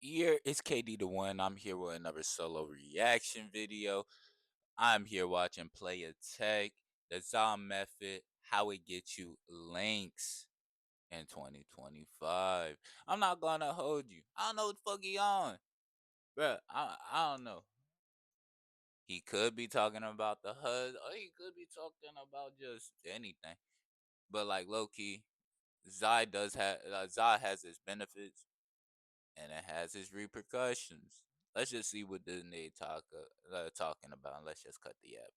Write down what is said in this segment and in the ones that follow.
Here it's KD the One. I'm here with another solo reaction video. I'm here watching PlayaTech, the ZA method, how it gets you links in 2025. I'm not gonna hold you. I don't know what the fuck he on. Bruh, I don't know. He could be talking about the HUZZ, or he could be talking about just anything. But like low key, Zai has its benefits and it has its repercussions. Let's just see what Disney talking about, and let's just cut the app.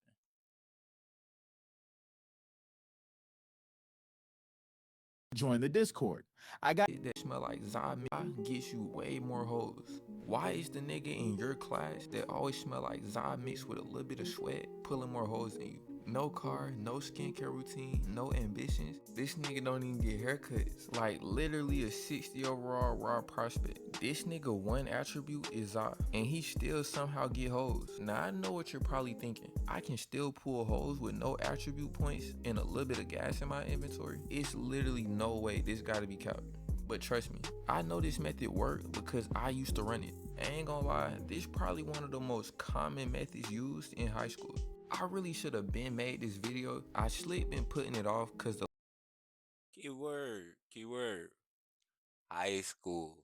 Join the Discord. I got that smell like Zod gets you way more hoes. Why is the nigga in your class that always smell like Zod mixed with a little bit of sweat pulling more hoes than you? No car, no skincare routine, no ambitions. This nigga don't even get haircuts. Like literally a 60 overall raw prospect. This nigga one attribute is Zod, and he still somehow get hoes. Now I know what you're probably thinking. I can still pull hoes with no attribute points and a little bit of gas in my inventory. It's literally no way this gotta be counted. But trust me, I know this method worked because I used to run it. I ain't gonna lie, this probably one of the most common methods used in high school. I really should have been made this video. I slipped in putting it off because the Keyword, high school.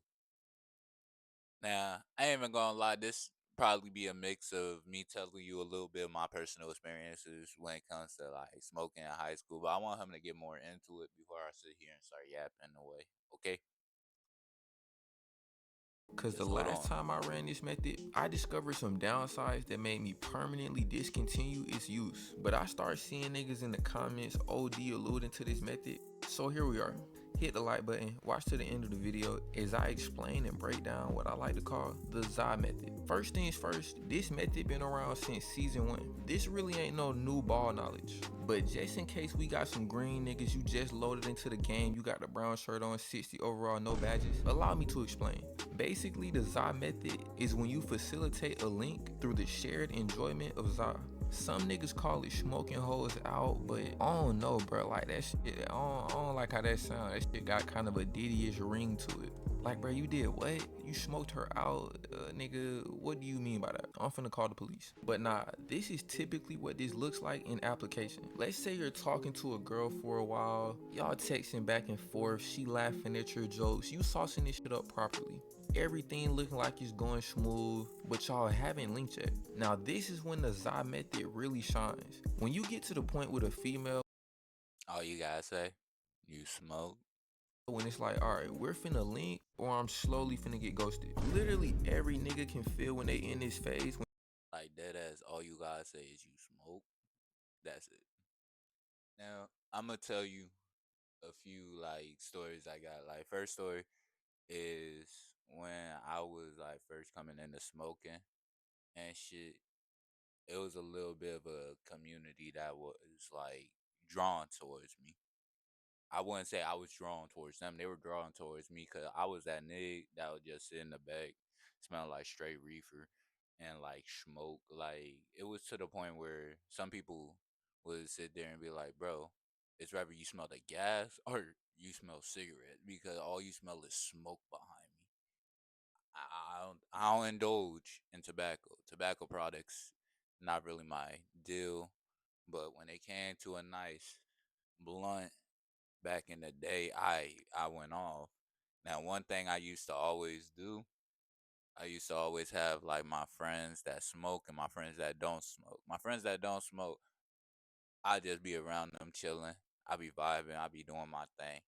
Now, I ain't even gonna lie, this probably be a mix of me telling you a little bit of my personal experiences when it comes to like smoking in high school, but I want him to get more into it before I sit here and start yapping away. Okay? Cause the Just hold last on. time I ran this method, I discovered some downsides that made me permanently discontinue its use. But I started seeing niggas in the comments OD alluding to this method. So here we are. Hit the like button, watch to the end of the video as I explain and break down what I like to call the ZA method. First things first, this method been around since season 1. This really ain't no new ball knowledge. But just in case we got some green niggas you just loaded into the game, you got the brown shirt on, 60 overall, no badges, allow me to explain. Basically, the ZA method is when you facilitate a link through the shared enjoyment of ZA. Some niggas call it smoking hoes out, but I don't know, bro. Like that shit, I don't like how that sound. That shit got kind of a Diddy-ish ring to it. Like, bro, you did what? You smoked her out, nigga. What do you mean by that? I'm finna call the police. But nah, this is typically what this looks like in application. Let's say you're talking to a girl for a while, y'all texting back and forth, she laughing at your jokes, you saucing this shit up properly. Everything looking like it's going smooth, but y'all haven't linked yet. Now this is when the ZA method really shines. When you get to the point with a female, All you gotta say, you smoke. when it's like, all right, we're finna link or I'm slowly finna get ghosted. Literally every nigga can feel when they in this phase. Like dead ass, all you gotta say is you smoke. That's it. Now, I'm gonna tell you a few like stories I got. Like first story is when I was like first coming into smoking and shit. It was a little bit of a community that was like drawn towards me. I wouldn't say I was drawn towards them. They were drawn towards me because I was that nigga that would just sit in the back, smell like straight reefer and like smoke. Like it was to the point where some people would sit there and be like, "Bro, it's rather you smell the gas or you smell cigarette because all you smell is smoke behind me." I don't indulge in tobacco. Tobacco products, not really my deal. But when it came to a nice blunt back in the day, I went off. Now, one thing I used to always do, I used to always have like my friends that smoke and my friends that don't smoke. My friends that don't smoke, I just be around them chilling. I be vibing. I be doing my thing.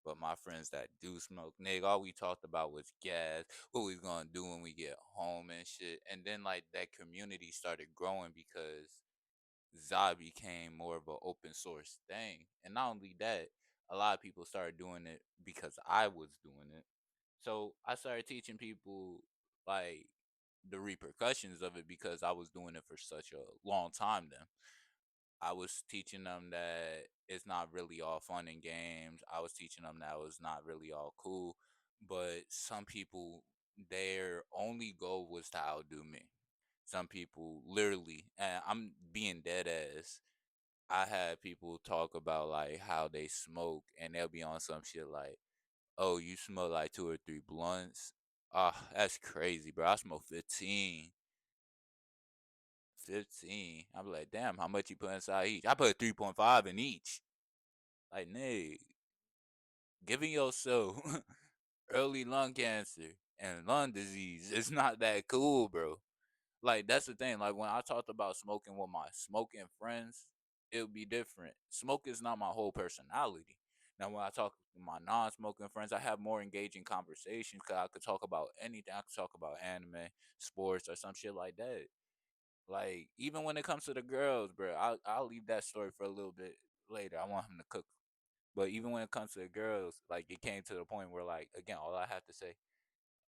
But my friends that do smoke, nigga, all we talked about was gas, what we gonna do when we get home and shit. And then like that community started growing because ZA became more of an open source thing. And not only that, a lot of people started doing it because I was doing it. So I started teaching people like the repercussions of it because I was doing it for such a long time then. I was teaching them that it's not really all fun and games. I was teaching them that it was not really all cool. But some people, their only goal was to outdo me. Some people literally, and I'm being dead ass. I had people talk about like how they smoke and they'll be on some shit like, oh, you smoke like two or three blunts. That's crazy, bro. I smoke 15. 15. I'm like, damn, how much you put inside each? I put 3.5 in each. Like, nigga, giving yourself early lung cancer and lung disease, it's not that cool, bro. Like, that's the thing. Like, when I talked about smoking with my smoking friends, it would be different. Smoke is not my whole personality. Now, when I talk to my non-smoking friends, I have more engaging conversations because I could talk about anything. I could talk about anime, sports, or some shit like that. Like, even when it comes to the girls, bro, I'll leave that story for a little bit later. I want him to cook. But even when it comes to the girls, like, it came to the point where, like, again, all I have to say,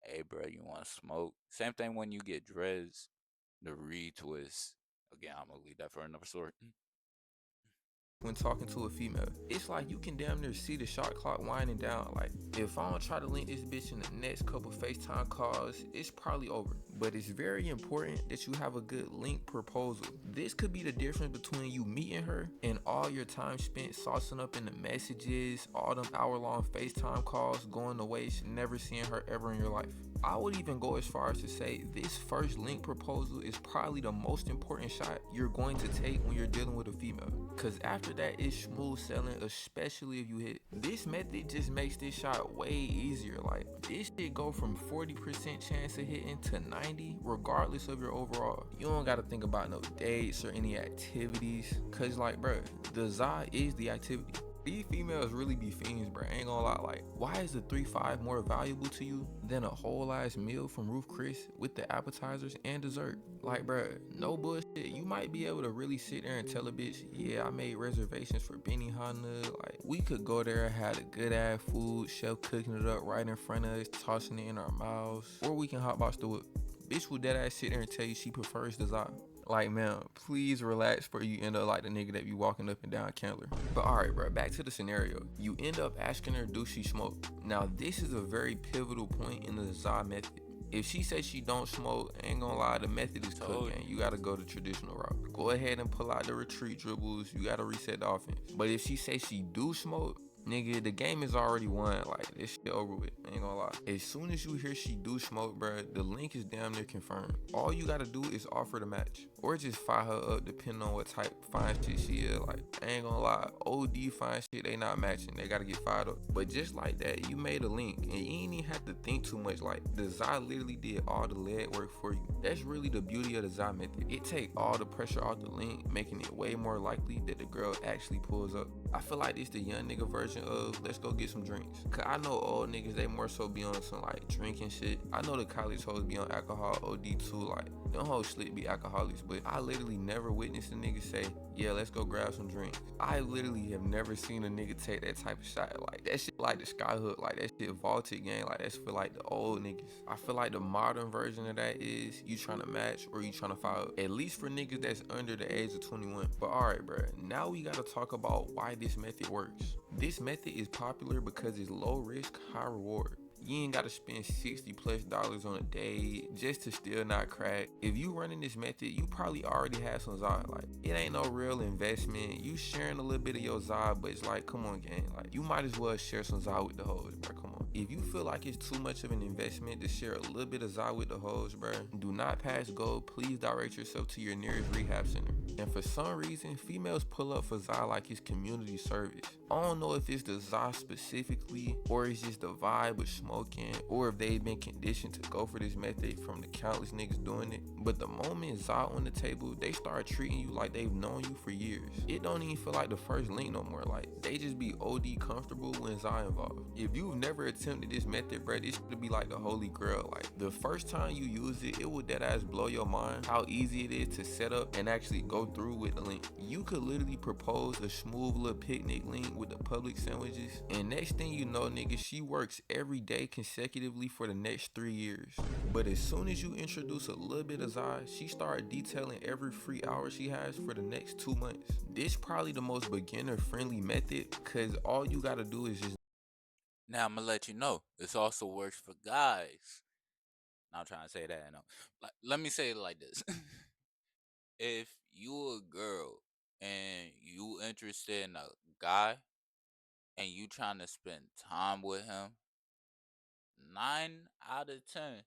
hey, bro, you want to smoke? Same thing when you get dreads, the retwist. Again, I'm gonna leave that for another story. when talking to a female. It's like you can damn near see the shot clock winding down. Like, if I don't try to link this bitch in the next couple FaceTime calls, it's probably over. But it's very important that you have a good link proposal. This could be the difference between you meeting her and all your time spent saucing up in the messages, all them hour-long FaceTime calls going to waste, never seeing her ever in your life. I would even go as far as to say this first link proposal is probably the most important shot you're going to take when you're dealing with a female. Cause after that it's smooth sailing, especially if you hit. This method just makes this shot way easier. Like, this shit go from 40% chance of hitting to 90 regardless of your overall. You don't gotta think about no dates or any activities. Cause like, bruh, the za is the activity. These females really be fiends, bro. Ain't gonna lie. Like, why is the 3-5 more valuable to you than a whole ass meal from Roof Chris with the appetizers and dessert? Like, bro, no bullshit. You might be able to really sit there and tell a bitch, yeah, I made reservations for Benihana. Like, we could go there and have a good ass food, chef cooking it up right in front of us, tossing it in our mouths, or we can hotbox the whip. Bitch will dead ass sit there and tell you she prefers dessert. Like, man, please relax before you end up like the nigga that be walking up and down Candler. But alright, bro, back to the scenario. You end up asking her, do she smoke? Now, this is a very pivotal point in the za method. If she says she don't smoke, ain't gonna lie, the method is Told cooking. You gotta go the traditional route. Go ahead and pull out the retreat dribbles. You gotta reset the offense. But if she says she do smoke, nigga, the game is already won. Like, this shit over with. Ain't gonna lie. As soon as you hear she do smoke, bruh, the link is damn near confirmed. All you gotta do is offer the match. Or just fire her up depending on what type fine shit she is. Like, I ain't gonna lie. OD fine shit, they not matching. They gotta get fired up. But just like that, you made a link. And you ain't even have to think too much. Like, the Zai literally did all the lead work for you. That's really the beauty of the Zai method. It take all the pressure off the link, making it way more likely that the girl actually pulls up. I feel like this the young nigga version of let's go get some drinks. Cause I know old niggas, they more so be on some like drinking shit. I know the college hoes be on alcohol OD too. Like, them hoes slick be alcoholics. But I literally never witnessed a nigga say, yeah, let's go grab some drinks. I literally have never seen a nigga take that type of shot. Like, that shit like the skyhook. Like, that shit vaulted game. Like, that's for like the old niggas. I feel like the modern version of that is you trying to match or you trying to foul. At least for niggas that's under the age of 21. But alright, bro. Now we gotta talk about why this method works. This method is popular because it's low risk, high reward. You ain't gotta spend $60+ on a day just to still not crack. If you running this method, you probably already have some Zod. Like, it ain't no real investment. You sharing a little bit of your Zod, but it's like, come on, gang. Like, you might as well share some Zod with the hoes, bro. Come on. If you feel like it's too much of an investment to share a little bit of Zod with the hoes, bro, do not pass go. Please direct yourself to your nearest rehab center. And for some reason, females pull up for Zod like it's community service. I don't know if it's the Zod specifically, or it's just the vibe with smoking, or if they've been conditioned to go for this method from the countless niggas doing it. But the moment Zod on the table, they start treating you like they've known you for years. It don't even feel like the first link no more. Like, they just be OD comfortable when Zod involved. If you've never attempted this method, bro, this should be like the holy grail. Like, the first time you use it, it will deadass blow your mind how easy it is to set up and actually go through with the link. You could literally propose a smooth little picnic link with the public sandwiches, and next thing you know, nigga, she works every day consecutively for the next 3 years. But as soon as you introduce a little bit of Zai, she started detailing every free hour she has for the next 2 months. This probably the most beginner friendly method, cause all you gotta do is just Now I'm gonna let you know. This also works for guys. Not trying to say that, no. Like, let me say it like this: if you a girl and you interested in a guy and you trying to spend time with him, 9 out of 10,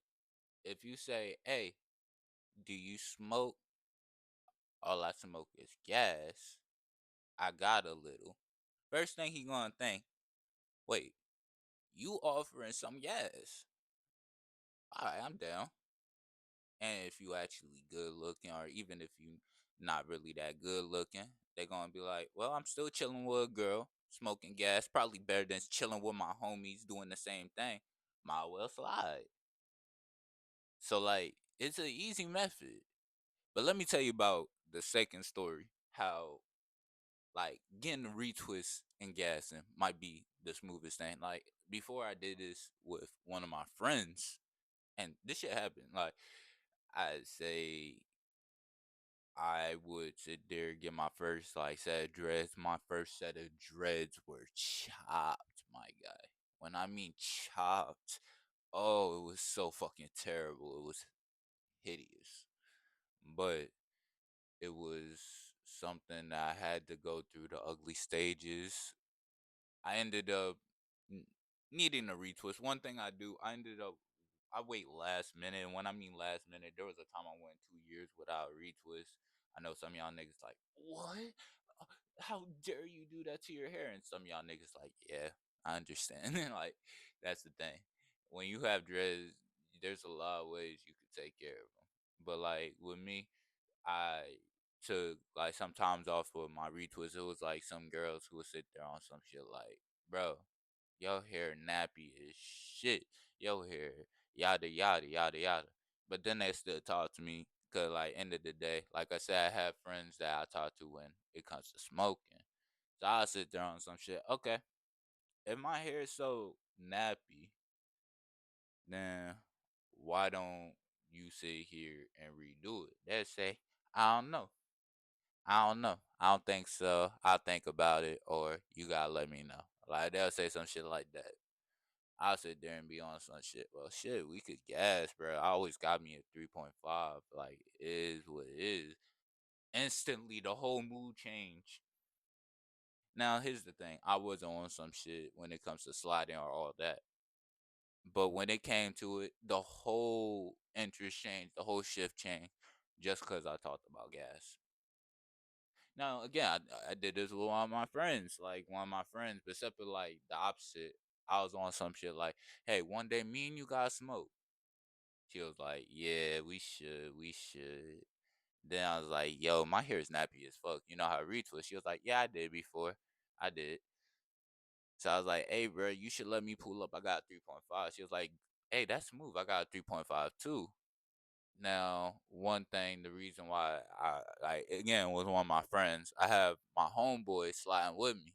if you say, "Hey, do you smoke?" All I smoke is gas. I got a little. First thing he gonna think, wait, you offering some gas? All right, I'm down. And if you actually good looking, or even if you not really that good looking, they gonna be like, well, I'm still chilling with a girl, smoking gas. Probably better than chilling with my homies doing the same thing. Might well slide. So like, it's an easy method. But let me tell you about the second story. How like getting a retwist and gassing might be the smoothest thing. Like before I did this with one of my friends, and this shit happened. Like I'd say I would sit there get my first like set of dreads. My first set of dreads were chopped, my guy. When I mean chopped, oh, it was so fucking terrible. It was hideous. But it was something that I had to go through the ugly stages. I ended up n- needing a retwist. One thing I do, I wait last minute. And when I mean last minute, there was a time I went 2 years without a retwist. I know some of y'all niggas like, what? Uh, How dare you do that to your hair? And some of y'all niggas like, yeah, I understand. Like, that's the thing. When you have dreads, there's a lot of ways you could take care of them. But like with me, I took like sometimes off of my retwist. It was like some girls who would sit there on some shit like, bro, your hair nappy as shit. Your hair yada yada yada yada. But then they still talk to me because like end of the day, like I said, I have friends that I talk to when it comes to smoking. So I'll sit there on some shit. Okay, if my hair is so nappy, then why don't you sit here and redo it? They say, I don't know. I don't know. I don't think so. I'll think about it, or you gotta let me know. Like they'll say some shit like that. I'll sit there and be on some shit. Well, shit, we could gas, bro. I always got me a 3.5. Like it is what it is. Instantly, the whole mood changed. Now, here's the thing. I wasn't on some shit when it comes to sliding or all that. But when it came to it, the whole interest changed, the whole shift changed, just because I talked about gas. Now, again, I did this with one of my friends, like one of my friends, but except for like the opposite. I was on some shit like, hey, one day me and you guys smoke. She was like, yeah, we should. Then I was like, yo, my hair is nappy as fuck. You know how I retwist? She was like, yeah, I did before. I did. So I was like, hey, bro, you should let me pull up. I got 3.5. She was like, hey, that's smooth. I got 3.5 too. Now, one thing, the reason why I like again was one of my friends. I have my homeboy sliding with me,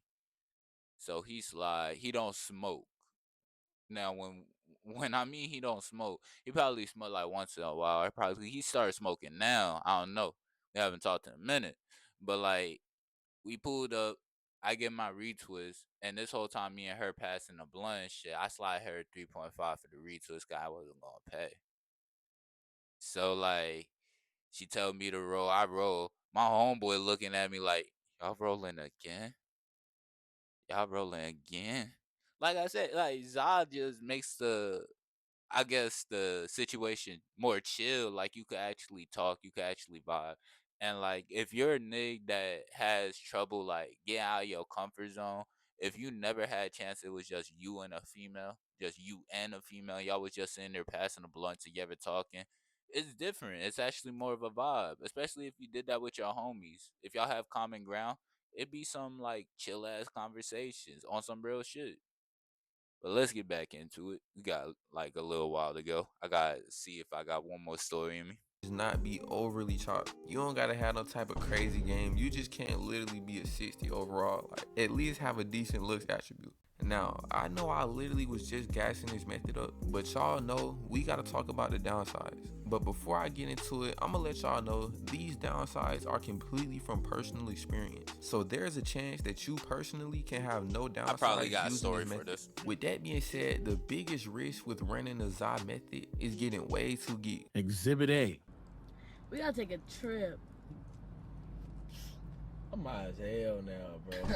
so he slide. He don't smoke. Now, when I mean he don't smoke, he probably smoke like once in a while. He started smoking now. I don't know. We haven't talked in a minute, but like we pulled up. I get my retwist, and this whole time, me and her passing the blunt and shit. I slide her 3.5 for the retwist. Guy wasn't gonna pay. So like she tell me to roll, I roll. My homeboy looking at me like, y'all rolling again? Y'all rolling again? Like I said, like Zod just makes I guess the situation more chill. Like you could actually talk, you could actually vibe. And like if you're a nigga that has trouble like getting out of your comfort zone, if you never had a chance, it was just you and a female, just you and a female, y'all was just sitting there passing a blunt together talking. It's different. It's actually more of a vibe, especially if you did that with your homies. If y'all have common ground, it'd be some like chill ass conversations on some real shit. But let's get back into it. We got like a little while to go. I gotta see if I got one more story in me. Not be overly chopped. You don't gotta have no type of crazy game. You just can't literally be a 60 overall. Like at least have a decent looks attribute. Now, I know I literally was just gassing this method up, but y'all know we gotta talk about the downsides. But before I get into it, I'm gonna let y'all know these downsides are completely from personal experience. So there's a chance that you personally can have no I probably downsides got a using story this for method. this. With that being said, the biggest risk with running the HUZZ method is getting way too geek. Exhibit A. We gotta take a trip. I'm high as hell now, bro.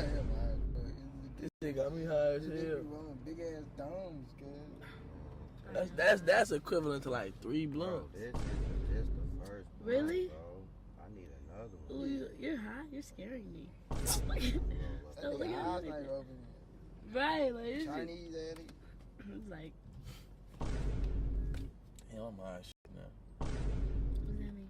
This shit got me high as hell. Big ass domes, kid. That's equivalent to like 3 Bro, blunts. this the first blunt, Really? bro. I need another one. Ooh, you're high. You're scaring me. Bro, Stop looking at me eyes like ain't that. open. Right, like it's, Chinese Eddie. it's like, Hell, I'm high as shit now. what does that mean?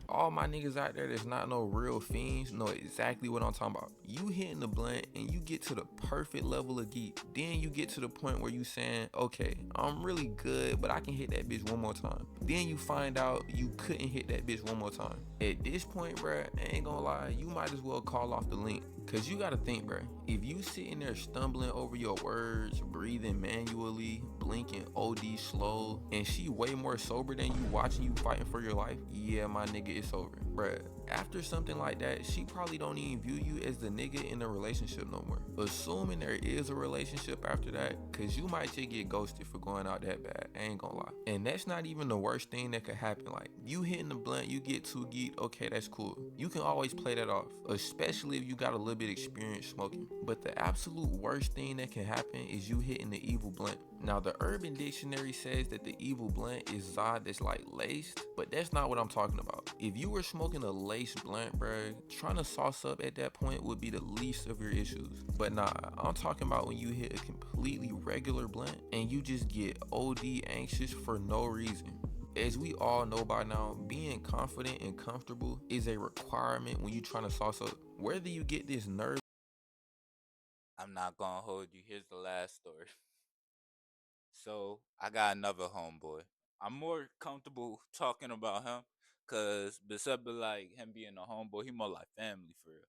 All my niggas out there that's not no real fiends know exactly what I'm talking about. You hitting the blunt and you get to the perfect level of geek. Then you get to the point where you saying, okay, I'm really good, but I can hit that bitch one more time. Then you find out you couldn't hit that bitch one more time. At this point, bruh, I ain't gonna lie, you might as well call off the link. Cause you gotta think, bruh, if you sitting there stumbling over your words, breathing manually, blinking OD slow, and she way more sober than you watching you fighting for your life, yeah, my nigga, it's over. Bruh, after something like that, she probably don't even view you as the nigga in the relationship no more. Assuming there is a relationship after that, cause you might just get ghosted for going out that bad, I ain't gonna lie. And that's not even the worst thing that could happen. Like, you hitting the blunt, you get too geeked, okay, that's cool. You can always play that off, especially if you got a little bit experience smoking. But the absolute worst thing that can happen is you hitting the evil blunt. Now, the Urban Dictionary says that the evil blunt is Zod that's like laced, but that's not what I'm talking about. If you were smoking a laced blunt, bruh, trying to sauce up at that point would be the least of your issues. But nah, I'm talking about when you hit a completely regular blunt and you just get OD anxious for no reason. As we all know by now, being confident and comfortable is a requirement when you're trying to sauce up. Whether you get this nerve, I'm not gonna hold you. Here's the last story. So I got another homeboy. I'm more comfortable talking about him, cause besides like him being a homeboy, he more like family for real.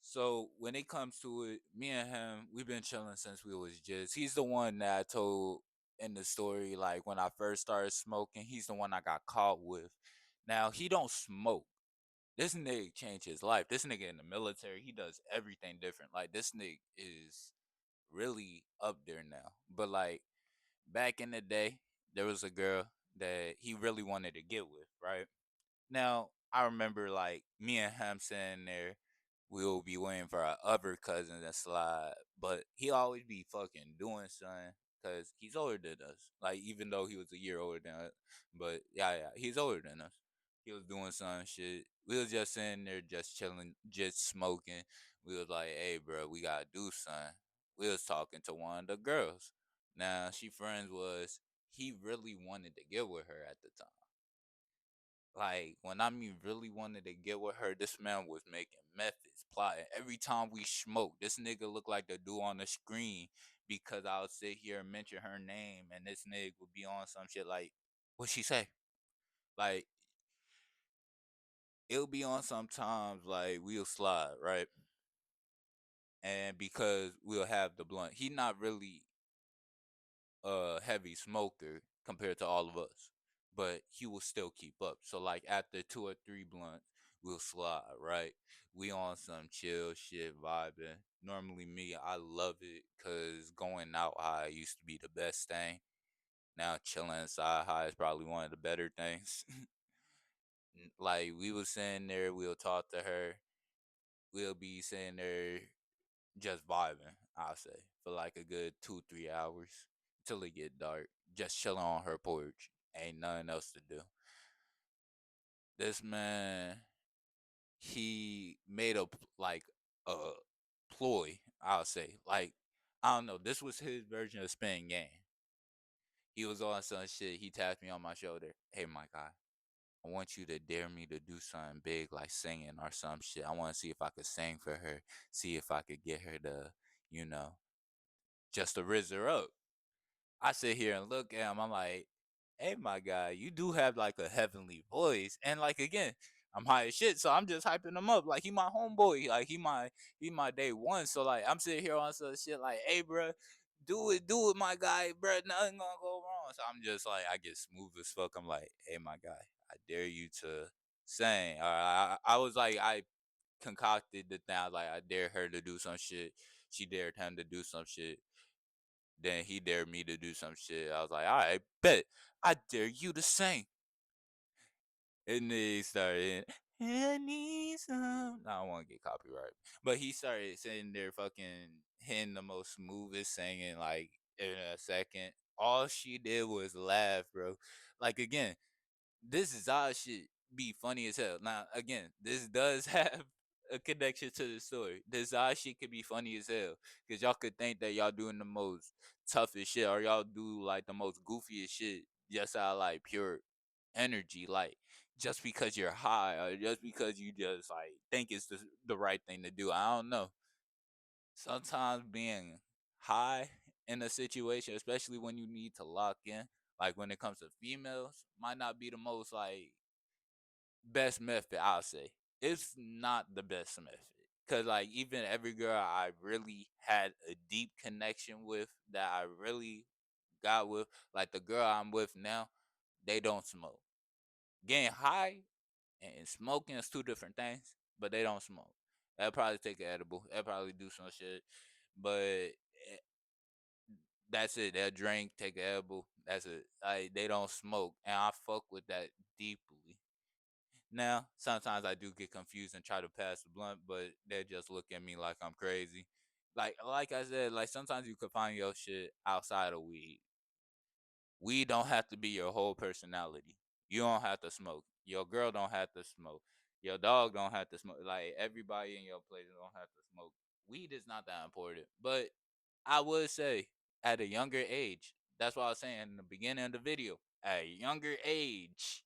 So when it comes to it, me and him, we've been chilling since we was just. He's the one that I told in the story, like when I first started smoking. He's the one I got caught with. Now he don't smoke. This nigga changed his life. This nigga in the military, he does everything different. Like this nigga is really up there now. But like back in the day, there was a girl that he really wanted to get with, right? Now, I remember like me and him sitting there, we'll be waiting for our other cousin to slide, but he always be fucking doing something because he's older than us. Like, even though he was a year older than us, but yeah, he's older than us. He was doing some shit. We was just sitting there, just chilling, just smoking. We was like, hey, bro, we gotta do something. We was talking to one of the girls. Now, she friends was, he really wanted to get with her at the time. Like, when I mean really wanted to get with her, this man was making methods, plotting. Every time we smoked, this nigga looked like the dude on the screen because I would sit here and mention her name, and this nigga would be on some shit like, what she say? Like, it'll be on sometimes, like, we'll slide, right? And because we'll have the blunt. He not really a heavy smoker compared to all of us, but he will still keep up. So like after 2 or 3 blunts, we'll slide, right? We on some chill shit vibing. Normally me, I love it because going out high used to be the best thing. Now chilling inside high is probably one of the better things. Like we was sitting there, we'll talk to her. We'll be sitting there just vibing, I'll say, for like a good 2, 3 hours till it get dark. Just chilling on her porch. Ain't nothing else to do. This man, he made like a ploy, I'll say. Like, I don't know. This was his version of spin game. He was on some shit. He tapped me on my shoulder. Hey, my guy, I want you to dare me to do something big like singing or some shit. I want to see if I could sing for her. See if I could get her to, you know, just to rizz her up. I sit here and look at him. I'm like, hey, my guy, you do have like a heavenly voice. And like, again, I'm high as shit. So I'm just hyping him up. Like, he my homeboy. Like, he my day one. So like, I'm sitting here on some shit like, hey, bro, do it, my guy, bro. Nothing gonna go wrong. So I'm just like, I get smooth as fuck. I'm like, hey, my guy, I dare you to sing. I was like, I concocted the thing. I was like, I dare her to do some shit. She dared him to do some shit. Then he dared me to do some shit. I was like, all right, bet. I dare you to sing. And then he started, I need some. No, I don't want to get copyright. But he started sitting there fucking hitting the most smoothest singing like in a second. All she did was laugh, bro. Like again, this is our shit be funny as hell. Now, again, this does have a connection to the story. This our shit could be funny as hell. Cause y'all could think that y'all doing the most toughest shit or y'all do like the most goofiest shit just out of like pure energy. Like just because you're high or just because you just like think it's the right thing to do. I don't know. Sometimes being high in a situation, especially when you need to lock in, like when it comes to females, might not be the most like best method. I'll say it's not the best method because like even every girl I really had a deep connection with that I really got with, like the girl I'm with now, they don't smoke. Getting high and smoking is two different things, but they don't smoke. They'll probably take an edible. They'll probably do some shit, but that's it. They'll drink, take an edible. That's it. Like they don't smoke, and I fuck with that deeply. Now, sometimes I do get confused and try to pass the blunt, but they just look at me like I'm crazy. Like I said, like sometimes you could find your shit outside of weed. Weed don't have to be your whole personality. You don't have to smoke. Your girl don't have to smoke. Your dog don't have to smoke. Like everybody in your place don't have to smoke. Weed is not that important. But I would say at a younger age, that's what I was saying in the beginning of the video. At a younger age,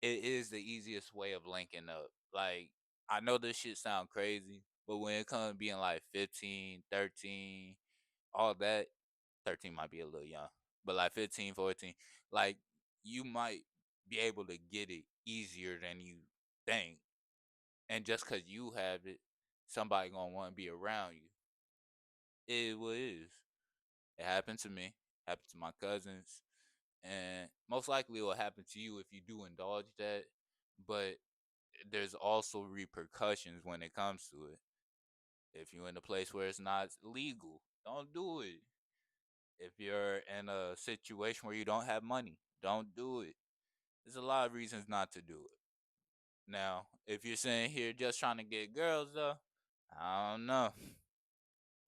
it is the easiest way of linking up. Like, I know this shit sound crazy, but when it comes to being like 15, 13, all that, 13 might be a little young, but like 15, 14, like you might be able to get it easier than you think. And just because you have it, somebody gonna want to be around you. It what it is. It happened to me, happened to my cousins, and most likely it will happen to you if you do indulge that. But there's also repercussions when it comes to it. If you're in a place where it's not legal, don't do it. If you're in a situation where you don't have money, don't do it. There's a lot of reasons not to do it. Now, if you're sitting here just trying to get girls, though, I don't know.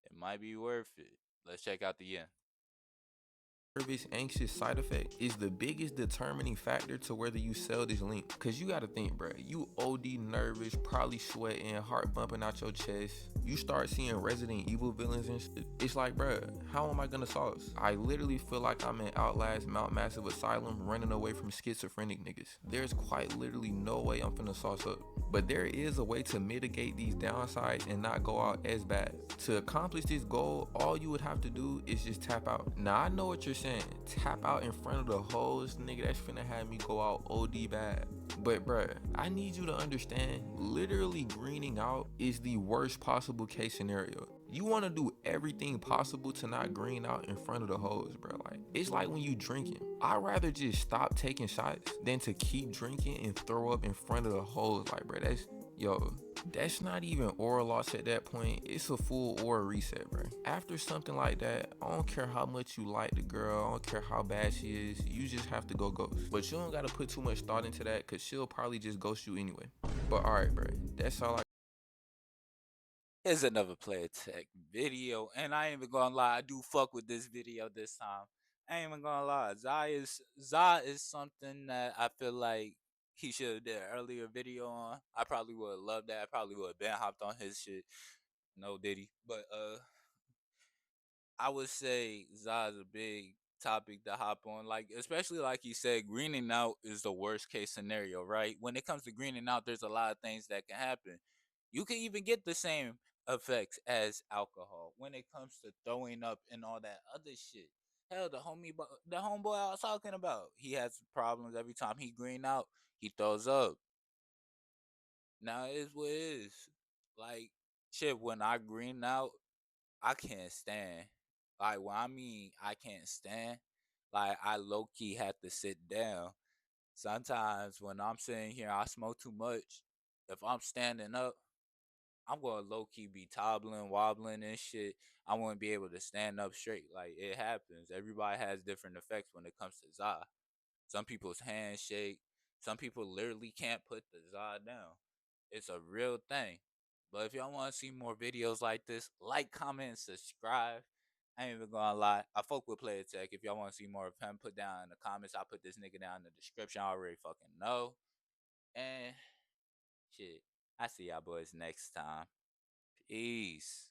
It might be worth it. Let's check out the end. Nervous, anxious side effect is the biggest determining factor to whether you sell this link. Cause you gotta think, bruh, you OD nervous, probably sweating, heart bumping out your chest. You start seeing Resident Evil villains and shit. It's like, bruh, how am I gonna sauce? I literally feel like I'm in Outlast Mount Massive Asylum running away from schizophrenic niggas. There's quite literally no way I'm finna sauce up. But there is a way to mitigate these downsides and not go out as bad. To accomplish this goal, all you would have to do is just tap out. Now I know what you're saying, tap out in front of the hoes, nigga, that's finna have me go out OD bad. But bruh, I need you to understand, literally greening out is the worst possible case scenario. You wanna do everything possible to not green out in front of the hoes, bro. Like, it's like when you drinking. I'd rather just stop taking shots than to keep drinking and throw up in front of the hoes. Like, bro, that's not even oral loss at that point. It's a full oral reset, bro. After something like that, I don't care how much you like the girl, I don't care how bad she is, you just have to go ghost. But you don't gotta put too much thought into that, cause she'll probably just ghost you anyway. But alright, bro, that's all I. Here's another PlayaTech video, and I ain't even gonna lie, I do fuck with this video this time. I ain't even gonna lie, Za is something that I feel like he should have did an earlier video on. I probably would have loved that. I probably would have been hopped on his shit. No diddy, but I would say Za is a big topic to hop on. Like, especially like you said, greening out is the worst case scenario, right? When it comes to greening out, there's a lot of things that can happen. You can even get the same effects as alcohol when it comes to throwing up and all that other shit. Hell, the homeboy I was talking about, he has problems every time he green out. He throws up. Now it is what it is. Like shit, when I green out, I can't stand. Like when I mean I can't stand, like I low key have to sit down. Sometimes when I'm sitting here, I smoke too much. If I'm standing up, I'm gonna low key be toppling, wobbling and shit. I won't be able to stand up straight. Like it happens. Everybody has different effects when it comes to za. Some people's hands shake. Some people literally can't put the za down. It's a real thing. But if y'all want to see more videos like this, like, comment, and subscribe. I ain't even gonna lie. I fuck with PlayaTech. If y'all want to see more of him, put down in the comments. I'll put this nigga down in the description. I already fucking know. And shit, I see y'all boys next time. Peace.